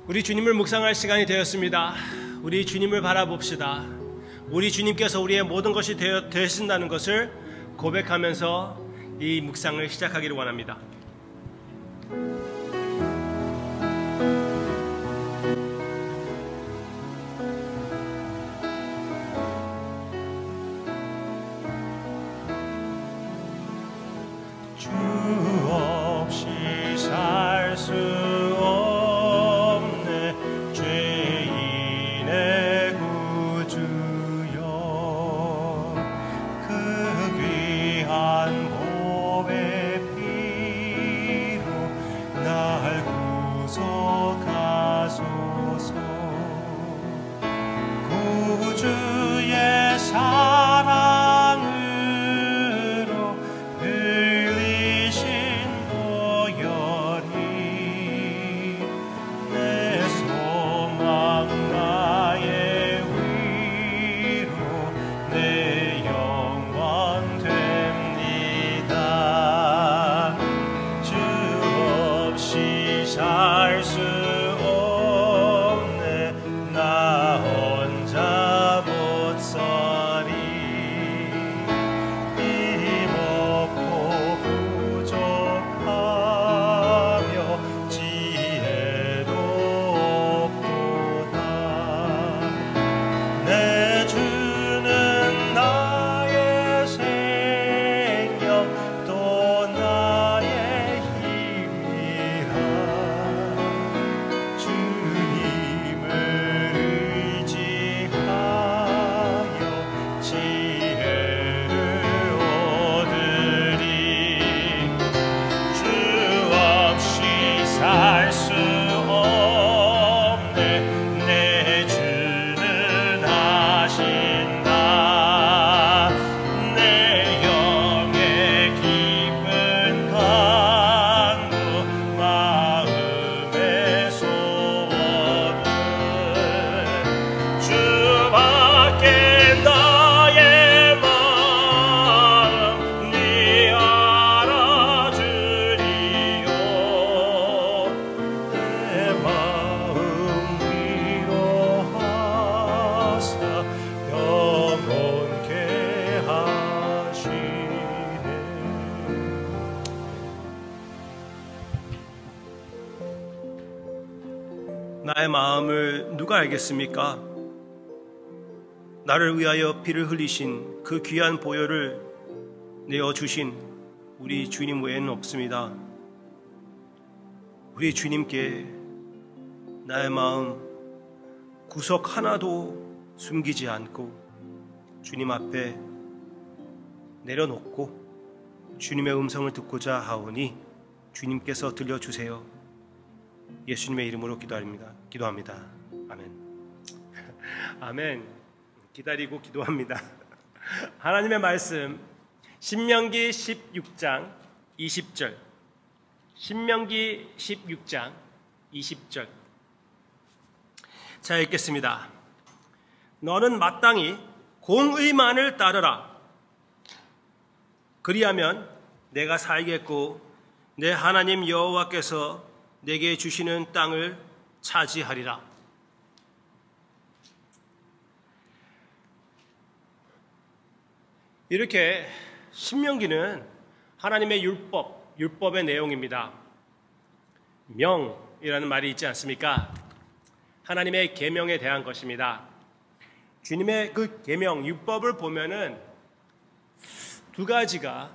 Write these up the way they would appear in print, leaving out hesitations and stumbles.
우리 주님을 묵상할 시간이 되었습니다. 우리 주님을 바라봅시다. 우리 주님께서 우리의 모든 것이 되신다는 것을 고백하면서 이 묵상을 시작하기를 원합니다. 주 없이 살 수 없네 죄인의 구주여 그 귀한 보배 피로 날 구속하소서 구주의 사랑으로 흘리신 보혈이 내 소망 나의 위로 내 영광 됩니다. 주 없이 살 수 없네 나 혼자 못 서리 힘없고 부족하며 지혜도 없도다. 내 주는 나의 생명 또 나의 힘이라 주님을 의지하여 지혜를 얻으리. 주 없이 살 수 없네 내 주는 하신다. 내 영의 깊은 강구 마음의 소원을 주밖에 나의 마음 네 알아주리요. 내 마음 위로하사 영원케 하시네. 나의 마음을 누가 알겠습니까? 나를 위하여 피를 흘리신 그 귀한 보혈을 내어주신 우리 주님 외에는 없습니다. 우리 주님께 나의 마음 구석 하나도 숨기지 않고 주님 앞에 내려놓고 주님의 음성을 듣고자 하오니 주님께서 들려주세요. 예수님의 이름으로 기도합니다. 아멘. 아멘. 기다리고 기도합니다. 하나님의 말씀 신명기 16장 20절 신명기 16장 20절 자 읽겠습니다. 너는 마땅히 공의만을 따르라. 그리하면 내가 살겠고 내 하나님 여호와께서 내게 주시는 땅을 차지하리라. 이렇게 신명기는 하나님의 율법의 내용입니다. 명이라는 말이 있지 않습니까? 하나님의 계명에 대한 것입니다. 주님의 그 계명, 율법을 보면은 두 가지가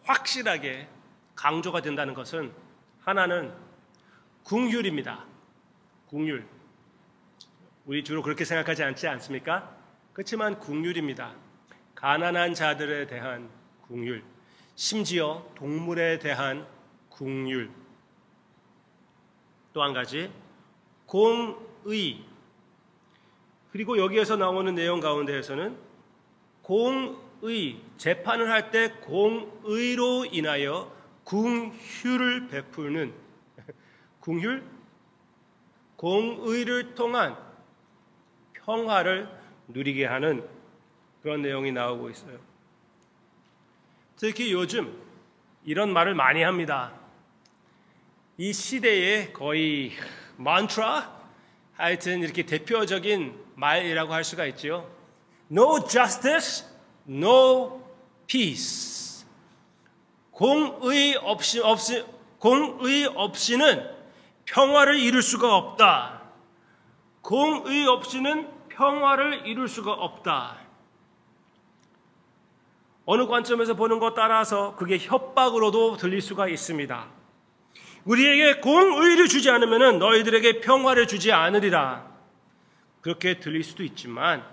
확실하게 강조가 된다는 것은 하나는 긍휼입니다. 긍휼. 우리 주로 그렇게 생각하지 않지 않습니까? 그렇지만 긍휼입니다. 가난한 자들에 대한 긍휼, 심지어 동물에 대한 긍휼. 또 한 가지 공의. 그리고 여기에서 나오는 내용 가운데에서는 공의, 재판을 할 때 공의로 인하여 긍휼을 베푸는 긍휼, 공의를 통한 평화를 누리게 하는 그런 내용이 나오고 있어요. 특히 요즘 이런 말을 많이 합니다. 이 시대의 거의 만트라, 하여튼 이렇게 대표적인 말이라고 할 수가 있죠. No justice, no peace. 공의 없이는 평화를 이룰 수가 없다. 공의 없이는 평화를 이룰 수가 없다. 어느 관점에서 보는 것 따라서 그게 협박으로도 들릴 수가 있습니다. 우리에게 공의를 주지 않으면 너희들에게 평화를 주지 않으리라. 그렇게 들릴 수도 있지만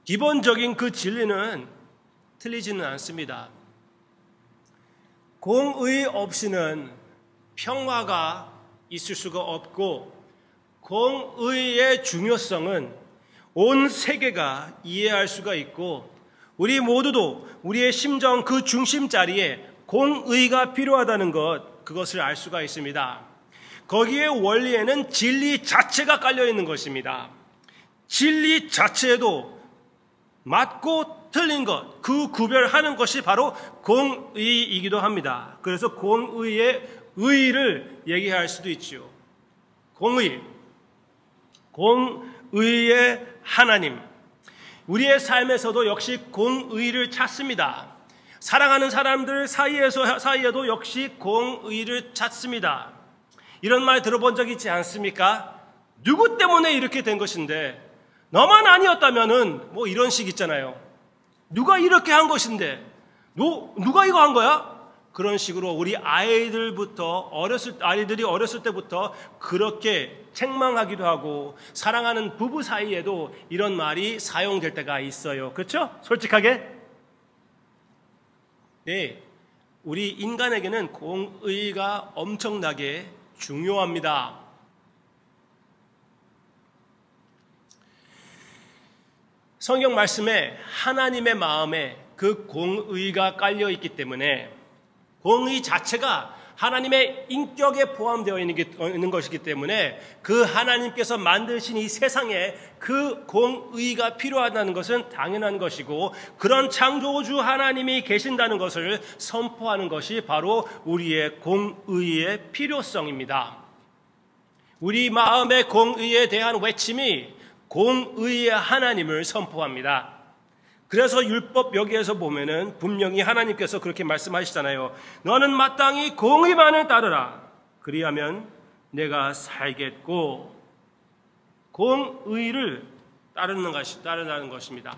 기본적인 그 진리는 틀리지는 않습니다. 공의 없이는 평화가 있을 수가 없고 공의의 중요성은 온 세계가 이해할 수가 있고 우리 모두도 우리의 심정 그 중심 자리에 공의가 필요하다는 그것을 알 수가 있습니다. 거기에 원리에는 진리 자체가 깔려 있는 것입니다. 진리 자체에도 맞고 틀린 것, 그 구별하는 것이 바로 공의이기도 합니다. 그래서 공의의 의의를 얘기할 수도 있죠. 공의의 하나님. 우리의 삶에서도 역시 공의를 찾습니다. 사랑하는 사람들 사이에도 역시 공의를 찾습니다. 이런 말 들어본 적 있지 않습니까? 누구 때문에 이렇게 된 것인데 너만 아니었다면은 뭐 이런 식 있잖아요. 누가 이렇게 한 것인데 누가 이거 한 거야? 그런 식으로 우리 아이들이 어렸을 때부터 그렇게 책망하기도 하고 사랑하는 부부 사이에도 이런 말이 사용될 때가 있어요. 그렇죠? 솔직하게. 네, 우리 인간에게는 공의가 엄청나게 중요합니다. 성경 말씀에 하나님의 마음에 그 공의가 깔려 있기 때문에 공의 자체가 하나님의 인격에 포함되어 있는 것이기 때문에 그 하나님께서 만드신 이 세상에 그 공의가 필요하다는 것은 당연한 것이고 그런 창조주 하나님이 계신다는 것을 선포하는 것이 바로 우리의 공의의 필요성입니다. 우리 마음의 공의에 대한 외침이 공의의 하나님을 선포합니다. 그래서 율법 여기에서 보면은 분명히 하나님께서 그렇게 말씀하시잖아요. 너는 마땅히 공의만을 따르라. 그리하면 내가 살겠고. 공의를 따르는 것입니다.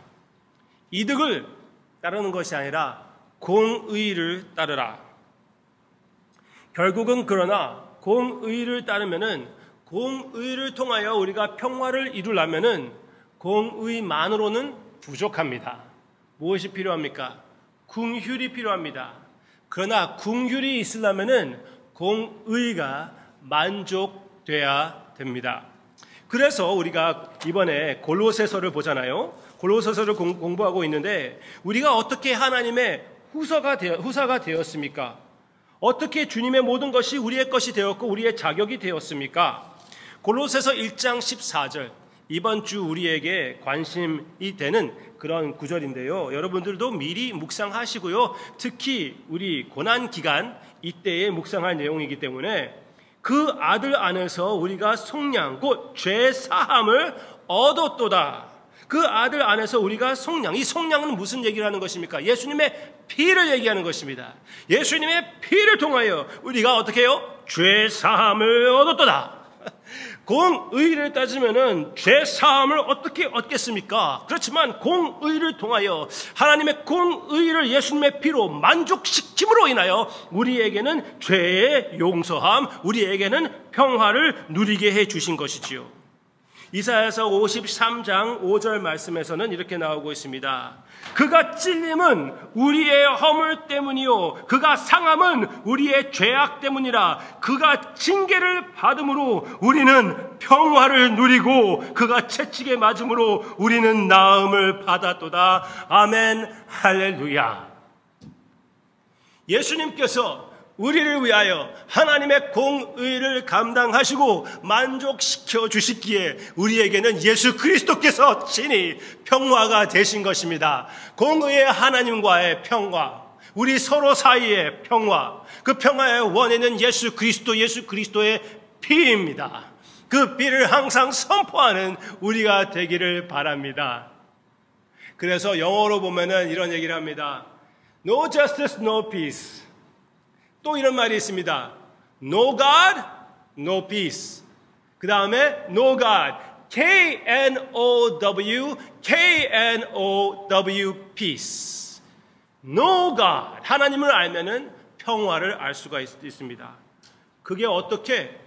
이득을 따르는 것이 아니라 공의를 따르라. 결국은 그러나 공의를 따르면은 공의를 통하여 우리가 평화를 이루려면은 공의만으로는 부족합니다. 무엇이 필요합니까? 긍휼이 필요합니다. 그러나 긍휼이 있으려면은 공의가 만족돼야 됩니다. 그래서 우리가 이번에 골로새서를 보잖아요. 골로새서를 공부하고 있는데 우리가 어떻게 하나님의 후사가 되었습니까? 어떻게 주님의 모든 것이 우리의 것이 되었고 우리의 자격이 되었습니까? 골로새서 1장 14절. 이번 주 우리에게 관심이 되는 그런 구절인데요. 여러분들도 미리 묵상하시고요. 특히 우리 고난기간 이때에 묵상할 내용이기 때문에 그 아들 안에서 우리가 속량 곧 죄사함을 얻었도다. 그 아들 안에서 우리가 속량. 이 속량은 무슨 얘기를 하는 것입니까? 예수님의 피를 얘기하는 것입니다. 예수님의 피를 통하여 우리가 어떻게 해요? 죄사함을 얻었도다. 공의를 따지면은 죄 사함을 어떻게 얻겠습니까? 그렇지만 공의를 통하여 하나님의 공의를 예수님의 피로 만족시킴으로 인하여 우리에게는 죄의 용서함, 우리에게는 평화를 누리게 해 주신 것이지요. 이사야서 53장 5절 말씀에서는 이렇게 나오고 있습니다. 그가 찔림은 우리의 허물 때문이요 그가 상함은 우리의 죄악 때문이라. 그가 징계를 받음으로 우리는 평화를 누리고 그가 채찍에 맞음으로 우리는 나음을 받았도다. 아멘 할렐루야. 예수님께서 우리를 위하여 하나님의 공의를 감당하시고 만족시켜 주시기에 우리에게는 예수 그리스도께서 친히 평화가 되신 것입니다. 공의의 하나님과의 평화, 우리 서로 사이의 평화, 그 평화의 원인은 예수 그리스도의 피입니다. 그 피를 항상 선포하는 우리가 되기를 바랍니다. 그래서 영어로 보면은 이런 얘기를 합니다. No justice, no peace. 또 이런 말이 있습니다. No God, no peace. 그 다음에 No God, K-N-O-W, K-N-O-W, peace. No God, 하나님을 알면은 평화를 알 수가 있습니다. 그게 어떻게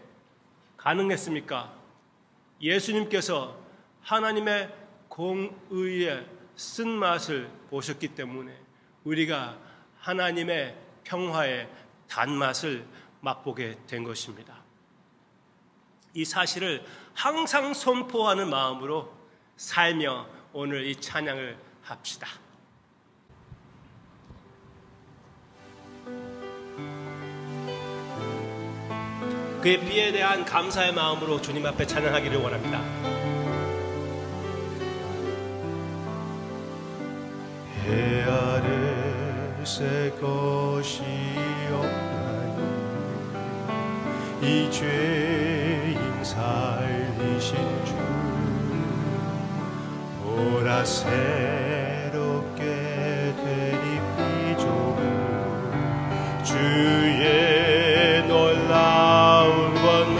가능했습니까? 예수님께서 하나님의 공의의 쓴맛을 보셨기 때문에 우리가 하나님의 평화의 단맛을 맛보게 된 것입니다. 이 사실을 항상 선포하는 마음으로 살며 오늘 이 찬양을 합시다. 그의 피에 대한 감사의 마음으로 주님 앞에 찬양하기를 원합니다. 해 아래 새 것이 없나니 이 죄인 살리신 주 보라 새롭게 되리 피조물 주의 놀라운 권능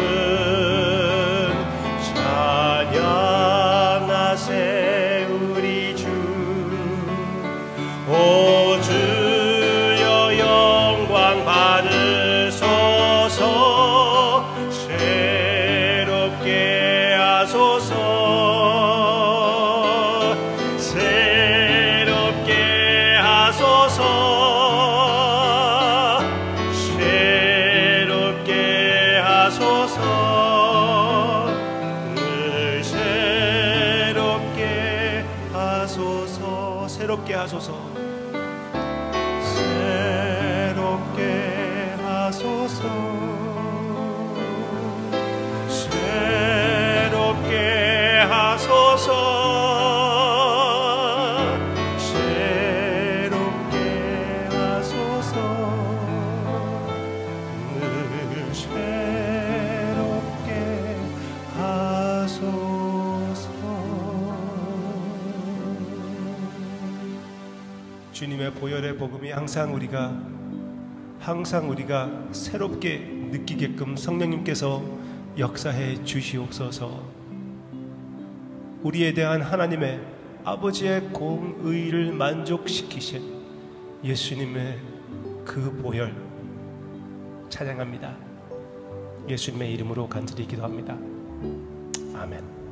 찬양하세 우리 주 오 주여 영광 받으소서 새롭게 하소서 새롭게 하소서 새롭게 하소서 늘 새롭게 하소서 새롭게 하소서 새롭게 하소서 새롭게 하소서 새롭게 하소서 늘 새롭게 하소서 주님의 보혈의 복음이 항상 우리가 새롭게 느끼게끔 성령님께서 역사해 주시옵소서. 우리에 대한 하나님의 아버지의 공의를 만족시키신 예수님의 그 보혈 찬양합니다. 예수님의 이름으로 간절히 기도합니다. 아멘.